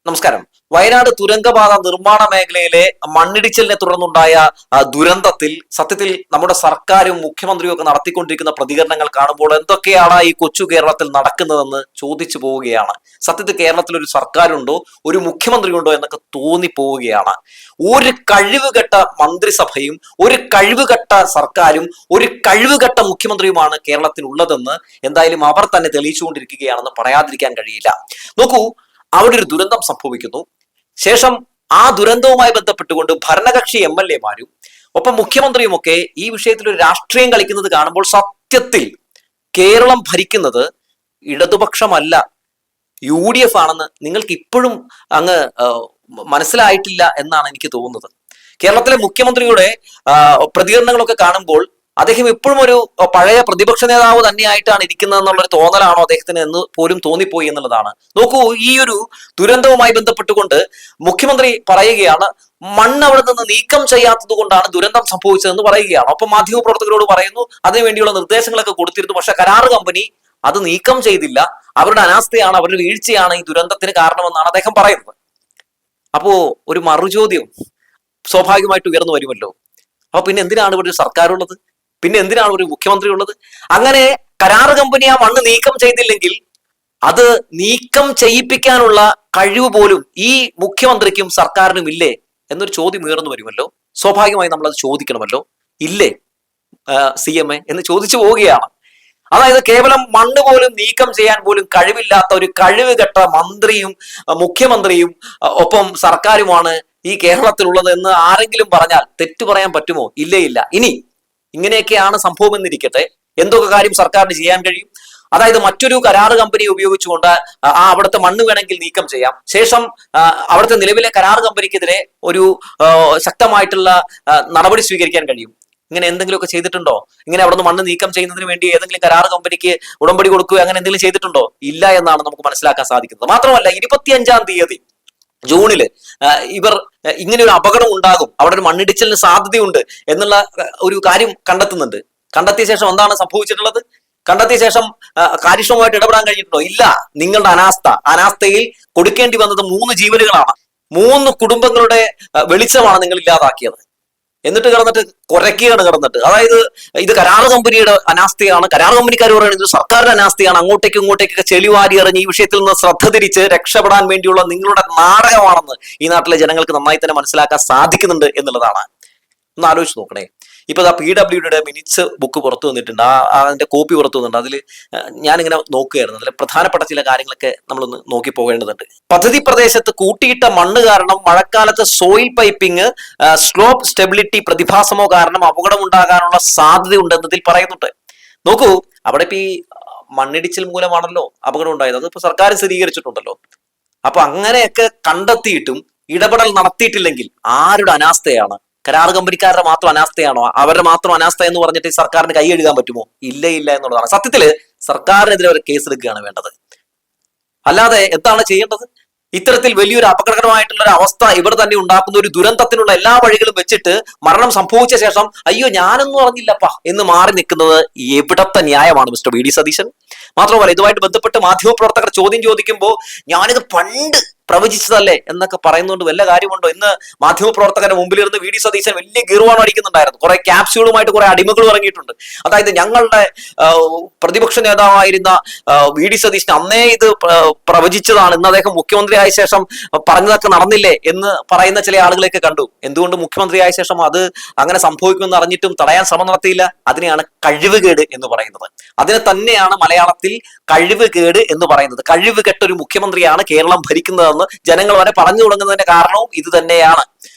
നമസ്കാരം. വയനാട് തുരങ്കപാത നിർമ്മാണ മേഖലയിലെ മണ്ണിടിച്ചിലിനെ തുടർന്നുണ്ടായ ദുരന്തത്തിൽ സത്യത്തിൽ നമ്മുടെ സർക്കാരും മുഖ്യമന്ത്രിയും ഒക്കെ നടത്തിക്കൊണ്ടിരിക്കുന്ന പ്രതികരണങ്ങൾ കാണുമ്പോൾ എന്തൊക്കെയാണ് ഈ കൊച്ചു കേരളത്തിൽ നടക്കുന്നതെന്ന് ചോദിച്ചു പോവുകയാണ്. സത്യത്തിൽ കേരളത്തിൽ ഒരു സർക്കാരുണ്ടോ, ഒരു മുഖ്യമന്ത്രി ഉണ്ടോ എന്നൊക്കെ തോന്നിപ്പോവുകയാണ്. ഒരു കഴിവുകെട്ട മന്ത്രിസഭയും ഒരു കഴിവുകെട്ട സർക്കാരും ഒരു കഴിവുകെട്ട മുഖ്യമന്ത്രിയുമാണ് കേരളത്തിൽ ഉള്ളതെന്ന് എന്തായാലും അവർ തന്നെ തെളിയിച്ചുകൊണ്ടിരിക്കുകയാണെന്ന് പറയാതിരിക്കാൻ കഴിയില്ല. നോക്കൂ, അവിടെ ഒരു ദുരന്തം സംഭവിക്കുന്നു. ശേഷം ആ ദുരന്തവുമായി ബന്ധപ്പെട്ടുകൊണ്ട് ഭരണകക്ഷി MLA മാരും ഒപ്പം മുഖ്യമന്ത്രിയുമൊക്കെ ഈ വിഷയത്തിൽ ഒരു രാഷ്ട്രീയം കളിക്കുന്നത് കാണുമ്പോൾ സത്യത്തിൽ കേരളം ഭരിക്കുന്നത് ഇടതുപക്ഷമല്ല, UDF ആണെന്ന് നിങ്ങൾക്ക് ഇപ്പോഴും അങ്ങ് മനസ്സിലായിട്ടില്ല എന്നാണ് എനിക്ക് തോന്നുന്നത്. കേരളത്തിലെ മുഖ്യമന്ത്രിയുടെ പ്രതികരണങ്ങളൊക്കെ കാണുമ്പോൾ അദ്ദേഹം ഇപ്പോഴും ഒരു പഴയ പ്രതിപക്ഷ നേതാവ് തന്നെയായിട്ടാണ് ഇരിക്കുന്നത് എന്നുള്ളൊരു തോന്നലാണോ അദ്ദേഹത്തിന് എന്ന് പോലും തോന്നിപ്പോയി എന്നുള്ളതാണ്. നോക്കൂ, ഈ ഒരു ദുരന്തവുമായി ബന്ധപ്പെട്ടുകൊണ്ട് മുഖ്യമന്ത്രി പറയുകയാണ്, മണ്ണ് അവിടെ നിന്ന് നീക്കം ചെയ്യാത്തത് കൊണ്ടാണ് ദുരന്തം സംഭവിച്ചതെന്ന് പറയുകയാണ്. ഒപ്പം മാധ്യമപ്രവർത്തകരോട് പറയുന്നു അതിനുവേണ്ടിയുള്ള നിർദ്ദേശങ്ങളൊക്കെ കൊടുത്തിരുന്നു, പക്ഷെ കരാർ കമ്പനി അത് നീക്കം ചെയ്തില്ല, അവരുടെ അനാസ്ഥയാണ്, അവരുടെ വീഴ്ചയാണ് ഈ ദുരന്തത്തിന് കാരണമെന്നാണ് അദ്ദേഹം പറയുന്നത്. അപ്പോ ഒരു മറുചോദ്യം സ്വാഭാവികമായിട്ട് ഉയർന്നു വരുമല്ലോ. അപ്പൊ പിന്നെ എന്തിനാണ് ഇവിടെ ഒരു സർക്കാരുള്ളത്? പിന്നെ എന്തിനാണ് ഒരു മുഖ്യമന്ത്രി ഉള്ളത്? അങ്ങനെ കരാർ കമ്പനി ആ മണ്ണ് നീക്കം ചെയ്തില്ലെങ്കിൽ അത് നീക്കം ചെയ്യിപ്പിക്കാനുള്ള കഴിവ് പോലും ഈ മുഖ്യമന്ത്രിക്കും സർക്കാരിനും ഇല്ലേ എന്നൊരു ചോദ്യം ഉയർന്നു വരുമല്ലോ. സ്വാഭാവികമായി നമ്മൾ അത് ചോദിക്കണമല്ലോ. ഇല്ലേ CMA എന്ന് ചോദിച്ചു പോവുകയാണ്. അതായത് കേവലം മണ്ണ് പോലും നീക്കം ചെയ്യാൻ പോലും കഴിവില്ലാത്ത ഒരു കഴിവുകെട്ട മന്ത്രിയും മുഖ്യമന്ത്രിയും ഒപ്പം സർക്കാരുമാണ് ഈ കേരളത്തിലുള്ളത് എന്ന് ആരെങ്കിലും പറഞ്ഞാൽ തെറ്റു പറയാൻ പറ്റുമോ? ഇല്ലേ, ഇല്ല. ഇനി ഇങ്ങനെയൊക്കെയാണ് സംഭവം എന്നിരിക്കട്ടെ, എന്തൊക്കെ കാര്യം സർക്കാരിന് ചെയ്യാൻ കഴിയും? അതായത് മറ്റൊരു കരാർ കമ്പനി ഉപയോഗിച്ചുകൊണ്ട് അവിടുത്തെ മണ്ണ് വേണമെങ്കിൽ നീക്കം ചെയ്യാം. ശേഷം അവിടുത്തെ നിലവിലെ കരാർ കമ്പനിക്കെതിരെ ഒരു ശക്തമായിട്ടുള്ള നടപടി സ്വീകരിക്കാൻ കഴിയും. ഇങ്ങനെ എന്തെങ്കിലുമൊക്കെ ചെയ്തിട്ടുണ്ടോ? ഇങ്ങനെ അവിടെ നിന്ന് മണ്ണ് നീക്കം ചെയ്യുന്നതിന് വേണ്ടി ഏതെങ്കിലും കരാർ കമ്പനിക്ക് ഉടമ്പടി കൊടുക്കുക അങ്ങനെ എന്തെങ്കിലും ചെയ്തിട്ടുണ്ടോ? ഇല്ല എന്നാണ് നമുക്ക് മനസ്സിലാക്കാൻ സാധിക്കുന്നത്. മാത്രമല്ല 25-ാം തീയതി ജൂണില് ഇവർ ഇങ്ങനെ ഒരു അപകടം ഉണ്ടാകും, അവിടെ ഒരു മണ്ണിടിച്ചിലിന് സാധ്യതയുണ്ട് എന്നുള്ള ഒരു കാര്യം കണ്ടെത്തുന്നുണ്ട്. കണ്ടെത്തിയ ശേഷം എന്താണ് സംഭവിച്ചിട്ടുള്ളത്? കണ്ടെത്തിയ ശേഷം കാര്യക്ഷമമായിട്ട് ഇടപെടാൻ കഴിഞ്ഞിട്ടുണ്ടോ? ഇല്ല. നിങ്ങളുടെ അനാസ്ഥയിൽ കൊടുക്കേണ്ടി വന്നത് 3 ജീവനുകളാണ്, 3 കുടുംബങ്ങളുടെ വെളിച്ചമാണ് നിങ്ങൾ ഇല്ലാതാക്കിയത്. എന്നിട്ട് കിടന്നിട്ട് കുരയ്ക്കുകയാണ് കിടന്നിട്ട്. അതായത് ഇത് കരാർ കമ്പനിയുടെ അനാസ്ഥയാണ്, കരാർ കമ്പനിക്കാർ പറയുന്നത് ഇത് സർക്കാരിന്റെ അനാസ്ഥയാണ്, അങ്ങോട്ടേക്കും ഇങ്ങോട്ടേക്കൊക്കെ ചെളിവാരി എറിഞ്ഞ് ഈ വിഷയത്തിൽ നിന്ന് ശ്രദ്ധ തിരിച്ച് രക്ഷപ്പെടാൻ വേണ്ടിയുള്ള നിങ്ങളുടെ നാടകമാണെന്ന് ഈ നാട്ടിലെ ജനങ്ങൾക്ക് നന്നായി തന്നെ മനസ്സിലാക്കാൻ സാധിക്കുന്നുണ്ട് എന്നുള്ളതാണ്. ഒന്ന് ആലോചിച്ച് നോക്കണേ. ഇപ്പൊ PWDയുടെ മിനിറ്റ്സ് ബുക്ക് പുറത്തു വന്നിട്ടുണ്ട്, അതിന്റെ കോപ്പി പുറത്തു വന്നിട്ടുണ്ട്. അതിൽ ഞാനിങ്ങനെ നോക്കുകയായിരുന്നു. അതിൽ പ്രധാനപ്പെട്ട ചില കാര്യങ്ങളൊക്കെ നമ്മളൊന്ന് നോക്കി പോകേണ്ടതുണ്ട്. പദ്ധതി പ്രദേശത്ത് കൂട്ടിയിട്ട മണ്ണ് കാരണം മഴക്കാലത്ത് സോയിൽ പൈപ്പിംഗ് സ്ലോപ്പ് സ്റ്റെബിലിറ്റി പ്രതിഭാസമോ കാരണം അപകടം ഉണ്ടാകാനുള്ള സാധ്യതയുണ്ടെന്നതിൽ പറയുന്നുണ്ട്. നോക്കൂ, അവിടെ ഇപ്പൊ ഈ മണ്ണിടിച്ചിൽ മൂലമാണല്ലോ അപകടം ഉണ്ടായത്, അതിപ്പോ സർക്കാർ സ്ഥിരീകരിച്ചിട്ടുണ്ടല്ലോ. അപ്പൊ അങ്ങനെയൊക്കെ കണ്ടെത്തിയിട്ടും ഇടപെടൽ നടത്തിയിട്ടില്ലെങ്കിൽ ആരുടെ അനാസ്ഥയാണ്? കരാർ കമ്പനിക്കാരുടെ മാത്രം അനാസ്ഥയാണോ? അവരുടെ മാത്രം അനാസ്ഥ എന്ന് പറഞ്ഞിട്ട് സർക്കാരിന് കൈ എഴുതാൻ പറ്റുമോ? ഇല്ല എന്നുള്ളതാണ്. സത്യത്തില് സർക്കാരിനെതിരെ ഒരു കേസ് എടുക്കുകയാണ് വേണ്ടത്. അല്ലാതെ എന്താണ് ചെയ്യേണ്ടത്? ഇത്തരത്തിൽ വലിയൊരു അപകടകരമായിട്ടുള്ള ഒരു അവസ്ഥ ഇവിടെ തന്നെ ഉണ്ടാക്കുന്ന ഒരു ദുരന്തത്തിനുള്ള എല്ലാ വഴികളും വെച്ചിട്ട് മരണം സംഭവിച്ച ശേഷം അയ്യോ ഞാനൊന്നും അറിഞ്ഞില്ലപ്പാ എന്ന് മാറി നിൽക്കുന്നത് എവിടത്തെ ന്യായമാണ് മിസ്റ്റർ VD സതീശൻ? മാത്രമല്ല ഇതുമായിട്ട് ബന്ധപ്പെട്ട് മാധ്യമപ്രവർത്തകർ ചോദ്യം ചോദിക്കുമ്പോൾ ഞാനിത് പണ്ട് പ്രവചിച്ചതല്ലേ എന്നൊക്കെ പറയുന്നതുകൊണ്ട് വല്ല കാര്യമുണ്ടോ? ഇന്ന് മാധ്യമപ്രവർത്തകരുടെ മുമ്പിലിരുന്ന് VD സതീശൻ വലിയ ഗീർവാണം അടിക്കുന്നുണ്ടായിരുന്നു. കുറെ ക്യാപ്സ്യൂളുമായിട്ട് കുറെ അടിമകൾ ഇറങ്ങിയിട്ടുണ്ട്. അതായത് ഞങ്ങളുടെ പ്രതിപക്ഷ നേതാവായിരുന്ന VD സതീശൻ അന്നേ ഇത് പ്രവചിച്ചതാണ്, ഇന്ന് അദ്ദേഹം മുഖ്യമന്ത്രിയായ ശേഷം പറഞ്ഞതൊക്കെ നടന്നില്ലേ എന്ന് പറയുന്ന ചില ആളുകളെയൊക്കെ കണ്ടു. എന്തുകൊണ്ട് മുഖ്യമന്ത്രിയായ ശേഷം അത് അങ്ങനെ സംഭവിക്കുമെന്ന് അറിഞ്ഞിട്ടും തടയാൻ ശ്രമം നടത്തിയില്ല? അതിനെയാണ് കഴിവുകേട് എന്ന് പറയുന്നത്. അതിനെ തന്നെയാണ് മലയാളത്തിൽ കഴിവുകേട് എന്ന് പറയുന്നത്. കഴിവുകെട്ട ഒരു മുഖ്യമന്ത്രിയാണ് കേരളം ഭരിക്കുന്നത് ജനങ്ങൾ വരെ പറഞ്ഞു തുടങ്ങുന്നതിന്റെ കാരണവും ഇത് തന്നെയാണ്.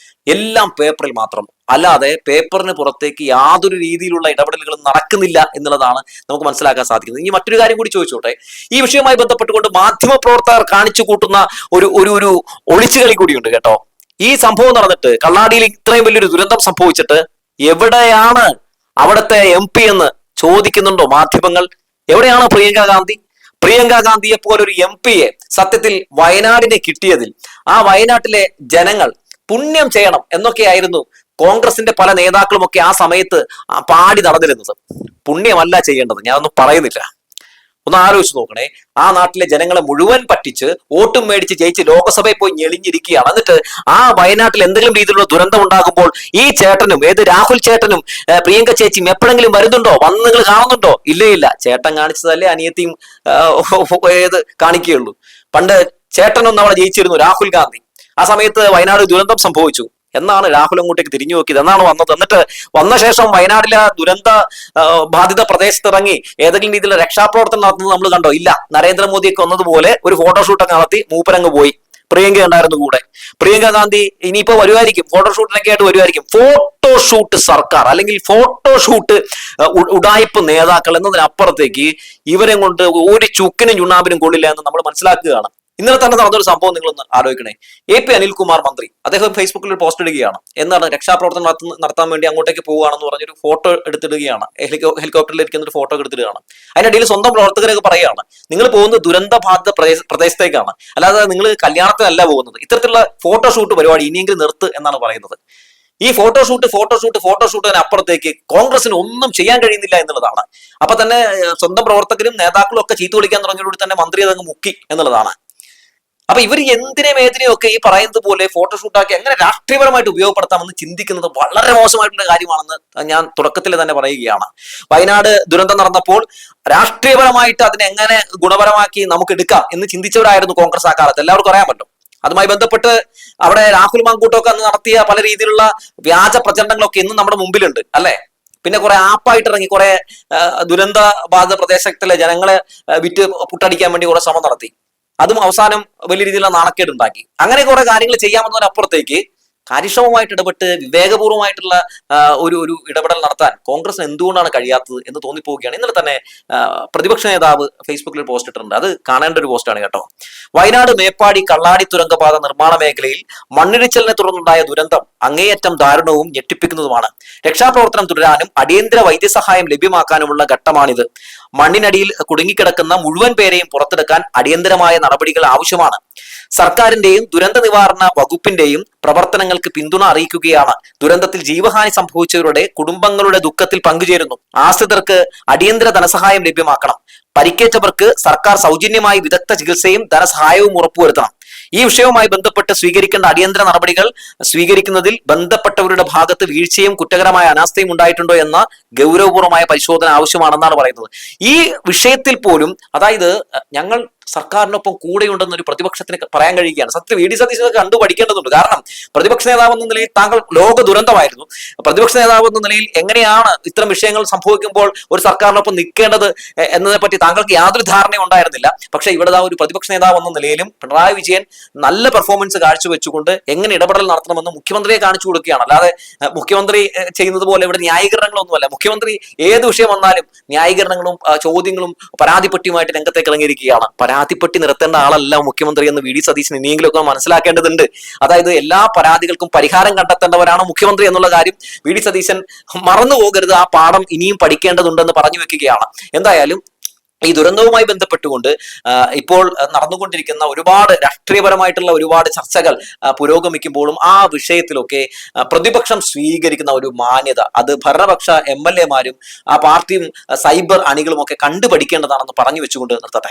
എല്ലാം പേപ്പറിൽ മാത്രം, അല്ലാതെ പേപ്പറിന് പുറത്തേക്ക് യാതൊരു രീതിയിലുള്ള ഇടപെടലുകളും നടക്കുന്നില്ല എന്നുള്ളതാണ് നമുക്ക് മനസ്സിലാക്കാൻ സാധിക്കുന്നത്. ഇനി മറ്റൊരു കാര്യം കൂടി ചോദിച്ചോട്ടെ. ഈ വിഷയവുമായി ബന്ധപ്പെട്ടുകൊണ്ട് മാധ്യമപ്രവർത്തകർ കാണിച്ചു കൂട്ടുന്ന ഒരു ഒളിച്ചുകളി കൂടിയുണ്ട് കേട്ടോ. ഈ സംഭവം നടന്നിട്ട് കള്ളാടിയിൽ ഇത്രയും വലിയൊരു ദുരന്തം സംഭവിച്ചിട്ട് എവിടെയാണ് അവിടുത്തെ MP എന്ന് ചോദിക്കുന്നുണ്ടോ മാധ്യമങ്ങൾ? എവിടെയാണ് പ്രിയങ്ക ഗാന്ധിയെ പോലൊരു MP-യെ സത്യത്തിൽ വയനാടിനെ കിട്ടിയതിൽ ആ വയനാട്ടിലെ ജനങ്ങൾ പുണ്യം ചെയ്യണം എന്നൊക്കെയായിരുന്നു കോൺഗ്രസിന്റെ പല നേതാക്കളും ഒക്കെ ആ സമയത്ത് പാടി നടന്നിരുന്നത്. പുണ്യമല്ല ചെയ്യേണ്ടത്, ഞാനൊന്നും പറയുന്നില്ല. ഒന്ന് ആലോചിച്ച് നോക്കണേ. ആ നാട്ടിലെ ജനങ്ങളെ മുഴുവൻ പറ്റിച്ച് വോട്ടും മേടിച്ച് ജയിച്ച് ലോക്സഭയിൽ പോയി ഞെളിഞ്ഞിരിക്കുകയാണ്. എന്നിട്ട് ആ വയനാട്ടിൽ എന്തെങ്കിലും രീതിയിലുള്ള ദുരന്തം ഉണ്ടാകുമ്പോൾ ഈ ചേട്ടനും, രാഹുൽ ചേട്ടനും പ്രിയങ്ക ചേച്ചിയും എപ്പോഴെങ്കിലും വരുന്നുണ്ടോ? വന്ന് നിങ്ങൾ കാണുന്നുണ്ടോ? ഇല്ലേ ഇല്ല. ചേട്ടൻ കാണിച്ചതല്ലേ അനിയത്തിയും കാണിക്കുകയുള്ളൂ. പണ്ട് ചേട്ടനൊന്നും അവിടെ ജയിച്ചിരുന്നു, രാഹുൽ ഗാന്ധി. ആ സമയത്ത് വയനാട് ദുരന്തം സംഭവിച്ചു. എന്നാണ് രാഹുൽ അങ്ങോട്ടേക്ക് തിരിഞ്ഞു നോക്കിയത്, എന്നാണ് വന്നത്. എന്നിട്ട് വന്ന ശേഷം വയനാട്ടിലെ ദുരന്ത ബാധിത പ്രദേശത്തിറങ്ങി ഏതെങ്കിലും രീതിയിലുള്ള രക്ഷാപ്രവർത്തനം നടത്തുന്നത് നമ്മൾ കണ്ടോ? ഇല്ല. നരേന്ദ്രമോദിയൊക്കെ വന്നതുപോലെ ഒരു ഫോട്ടോഷൂട്ടൊക്കെ നടത്തി മൂപ്പരങ്ങ് പോയി. പ്രിയങ്ക ഉണ്ടായിരുന്നു കൂടെ. പ്രിയങ്ക ഗാന്ധി ഇനിയിപ്പോ വരുമായിരിക്കും, ഫോട്ടോഷൂട്ടിനൊക്കെ ആയിട്ട് വരുമായിരിക്കും. ഫോട്ടോഷൂട്ട് സർക്കാർ അല്ലെങ്കിൽ ഫോട്ടോഷൂട്ട് ഉഡായിപ്പ് നേതാക്കൾ എന്നതിനപ്പുറത്തേക്ക് ഇവരെ കൊണ്ട് ഒരു ചുക്കിനും ചുണ്ണാമ്പിനും കൊള്ളില്ല എന്ന് നമ്മൾ മനസ്സിലാക്കുകയാണ്. ഇന്നലെ തന്നെ നടന്നൊരു സംഭവം നിങ്ങളൊന്ന് ആലോചിക്കണേ. AP അനിൽകുമാർ മന്ത്രി അദ്ദേഹം ഫേസ്ബുക്കിൽ ഒരു പോസ്റ്റ് ഇടുകയാണ്. എന്താണ്, രക്ഷാപ്രവർത്തനം നടത്താൻ വേണ്ടി അങ്ങോട്ടേക്ക് പോവുകയാണെന്ന് പറഞ്ഞൊരു ഫോട്ടോ എടുത്തിടുകയാണ്. ഹെലികോപ്റ്ററിൽ ഇരിക്കുന്ന ഒരു ഫോട്ടോ എടുത്തിടുകയാണ്. അതിനിടയിൽ സ്വന്തം പ്രവർത്തകരൊക്കെ പറയുകയാണ്, നിങ്ങൾ പോകുന്നത് ദുരന്ത ബാധിത പ്രദേശത്തേക്കാണ്, അല്ലാതെ നിങ്ങൾ കല്യാണത്തിനല്ല പോകുന്നത്. ഇത്തരത്തിലുള്ള ഫോട്ടോഷൂട്ട് പരിപാടി ഇനിയെങ്കിലും നിർത്ത് എന്നാണ് പറയുന്നത്. ഈ ഫോട്ടോഷൂട്ടിന് അപ്പുറത്തേക്ക് കോൺഗ്രസിന് ഒന്നും ചെയ്യാൻ കഴിയുന്നില്ല എന്നുള്ളതാണ്. അപ്പൊ തന്നെ സ്വന്തം പ്രവർത്തകരും നേതാക്കളും ഒക്കെ ചീത്ത വിളിക്കാൻ തുടങ്ങിയതോടെ തന്നെ മന്ത്രി അതങ്ങ് മുക്കി എന്നുള്ളതാണ്. അപ്പൊ ഇവർ എന്തിനെയും ഒക്കെ ഈ പറയുന്നത് പോലെ ഫോട്ടോഷൂട്ടാക്കി എങ്ങനെ രാഷ്ട്രീയപരമായിട്ട് ഉപയോഗപ്പെടുത്താമെന്ന് ചിന്തിക്കുന്നത് വളരെ മോശമായിട്ടുള്ള കാര്യമാണെന്ന് ഞാൻ തുടക്കത്തിൽ തന്നെ പറയുകയാണ്. വയനാട് ദുരന്തം നടന്നപ്പോൾ രാഷ്ട്രീയപരമായിട്ട് അതിനെ എങ്ങനെ ഗുണപരമാക്കി നമുക്ക് എടുക്കാം എന്ന് ചിന്തിച്ചവരായിരുന്നു കോൺഗ്രസ് ആ കാലത്ത്. എല്ലാവർക്കും അറിയാമല്ലോ. അതുമായി ബന്ധപ്പെട്ട് അവിടെ രാഹുൽ മാങ്കൂട്ടമൊക്കെ അന്ന് നടത്തിയ പല രീതിയിലുള്ള വ്യാജ പ്രചരണങ്ങളൊക്കെ ഇന്നും നമ്മുടെ മുമ്പിലുണ്ട്, അല്ലെ? പിന്നെ കുറെ ആപ്പായിട്ട് ഇറങ്ങി കുറെ ദുരന്ത ബാധിത പ്രദേശത്തിലെ ജനങ്ങളെ വിറ്റ് പുട്ടടിക്കാൻ വേണ്ടി കുറെ ശ്രമം നടത്തി. അതും അവസാനം വലിയ രീതിയിലുള്ള നാണക്കേടുണ്ടാക്കി. അങ്ങനെ കുറെ കാര്യങ്ങൾ ചെയ്യാമെന്നതിനപ്പുറത്തേക്ക് കാര്യക്ഷമമായിട്ട് ഇടപെട്ട് വിവേകപൂർവ്വമായിട്ടുള്ള ഒരു ഇടപെടൽ നടത്താൻ കോൺഗ്രസിന് എന്തുകൊണ്ടാണ് കഴിയാത്തത് എന്ന് തോന്നിപ്പോവുകയാണ്. ഇന്നലെ തന്നെ പ്രതിപക്ഷ നേതാവ് ഫേസ്ബുക്കിൽ പോസ്റ്റ് ഇട്ടിട്ടുണ്ട്. അത് കാണേണ്ട ഒരു പോസ്റ്റാണ് കേട്ടോ. വയനാട് മേപ്പാടി കള്ളാടി തുരങ്കപാത നിർമ്മാണ മേഖലയിൽ മണ്ണിടിച്ചിലിനെ തുടർന്നുണ്ടായ ദുരന്തം അങ്ങേയറ്റം ദാരുണവും ഞെട്ടിപ്പിക്കുന്നതുമാണ്. രക്ഷാപ്രവർത്തനം തുടരാനും അടിയന്തര വൈദ്യസഹായം ലഭ്യമാക്കാനുമുള്ള ഘട്ടമാണിത്. മണ്ണിനടിയിൽ കുടുങ്ങിക്കിടക്കുന്ന മുഴുവൻ പേരെയും പുറത്തെടുക്കാൻ അടിയന്തരമായ നടപടികൾ ആവശ്യമാണ്. സർക്കാരിന്റെയും ദുരന്ത നിവാരണ വകുപ്പിന്റെയും പ്രവർത്തനങ്ങൾക്ക് പിന്തുണ അറിയിക്കുകയാണ്. ദുരന്തത്തിൽ ജീവഹാനി സംഭവിച്ചവരുടെ കുടുംബങ്ങളുടെ ദുഃഖത്തിൽ പങ്കുചേരുന്നു. ആശ്രിതർക്ക് അടിയന്തര ധനസഹായം ലഭ്യമാക്കണം. പരിക്കേറ്റവർക്ക് സർക്കാർ സൗജന്യമായി വിദഗ്ധ ചികിത്സയും ധനസഹായവും ഉറപ്പുവരുത്തണം. ഈ വിഷയവുമായി ബന്ധപ്പെട്ട് സ്വീകരിക്കേണ്ട അടിയന്തര നടപടികൾ സ്വീകരിക്കുന്നതിൽ ബന്ധപ്പെട്ടവരുടെ ഭാഗത്ത് വീഴ്ചയും കുറ്റകരമായ അനാസ്ഥയും ഉണ്ടായിട്ടുണ്ടോ എന്ന ഗൗരവപൂർവമായ പരിശോധന ആവശ്യമാണെന്നാണ് പറയുന്നത്. ഈ വിഷയത്തിൽ പോലും, അതായത് ഞങ്ങൾ സർക്കാരിനൊപ്പം കൂടെയുണ്ടെന്നൊരു പ്രതിപക്ഷത്തിന് പറയാൻ കഴിയുകയാണ്. സത്യം VD സതീശനൊക്കെ കണ്ടു പഠിക്കേണ്ടതുണ്ട്. കാരണം പ്രതിപക്ഷ നേതാവ് എന്ന നിലയിൽ താങ്കൾ ലോക ദുരന്തമായിരുന്നു. പ്രതിപക്ഷ നേതാവ് എന്ന നിലയിൽ എങ്ങനെയാണ് ഇത്തരം വിഷയങ്ങൾ സംഭവിക്കുമ്പോൾ ഒരു സർക്കാരിനൊപ്പം നിൽക്കേണ്ടത് എന്നതിനെ പറ്റി താങ്കൾക്ക് യാതൊരു ധാരണയും ഉണ്ടായിരുന്നില്ല. പക്ഷേ ഇവിടെ ഒരു പ്രതിപക്ഷ നേതാവ് എന്ന നിലയിലും പിണറായി വിജയൻ നല്ല പെർഫോമൻസ് കാഴ്ചവെച്ചുകൊണ്ട് എങ്ങനെ ഇടപെടൽ നടത്തണമെന്ന് മുഖ്യമന്ത്രിയെ കാണിച്ചു കൊടുക്കുകയാണ്. അല്ലാതെ മുഖ്യമന്ത്രി ചെയ്യുന്നത് പോലെ ഇവിടെ ന്യായീകരണങ്ങളൊന്നുമല്ല. മുഖ്യമന്ത്രി ഏത് വിഷയം വന്നാലും ന്യായീകരണങ്ങളും ചോദ്യങ്ങളും പരാതിപ്പെട്ടിയുമായിട്ട് രംഗത്തേക്ക് ഇറങ്ങിയിരിക്കുകയാണ്. പരാതിപ്പെട്ടി നിർത്തേണ്ട ആളല്ല മുഖ്യമന്ത്രി എന്ന് VD സതീശൻ ഇനിയെങ്കിലും ഒക്കെ മനസ്സിലാക്കേണ്ടതുണ്ട്. അതായത് എല്ലാ പരാതികൾക്കും പരിഹാരം കണ്ടെത്തേണ്ടവരാണ് മുഖ്യമന്ത്രി എന്നുള്ള കാര്യം VD സതീശൻ മറന്നു പോകരുത്. ആ പാഠം ഇനിയും പഠിക്കേണ്ടതുണ്ടെന്ന് പറഞ്ഞു വെക്കുകയാണ്. എന്തായാലും ഈ ദുരന്തവുമായി ബന്ധപ്പെട്ടുകൊണ്ട് ഇപ്പോൾ നടന്നുകൊണ്ടിരിക്കുന്ന ഒരുപാട് രാഷ്ട്രീയപരമായിട്ടുള്ള ഒരുപാട് ചർച്ചകൾ പുരോഗമിക്കുമ്പോഴും ആ വിഷയത്തിലൊക്കെ പ്രതിപക്ഷം സ്വീകരിക്കുന്ന ഒരു മാന്യത, അത് ഭരണപക്ഷ MLA മാരും ആ പാർട്ടിയും സൈബർ അണികളും ഒക്കെ കണ്ടുപഠിക്കേണ്ടതാണെന്ന് പറഞ്ഞു വെച്ചുകൊണ്ട് നിർത്തട്ടെ.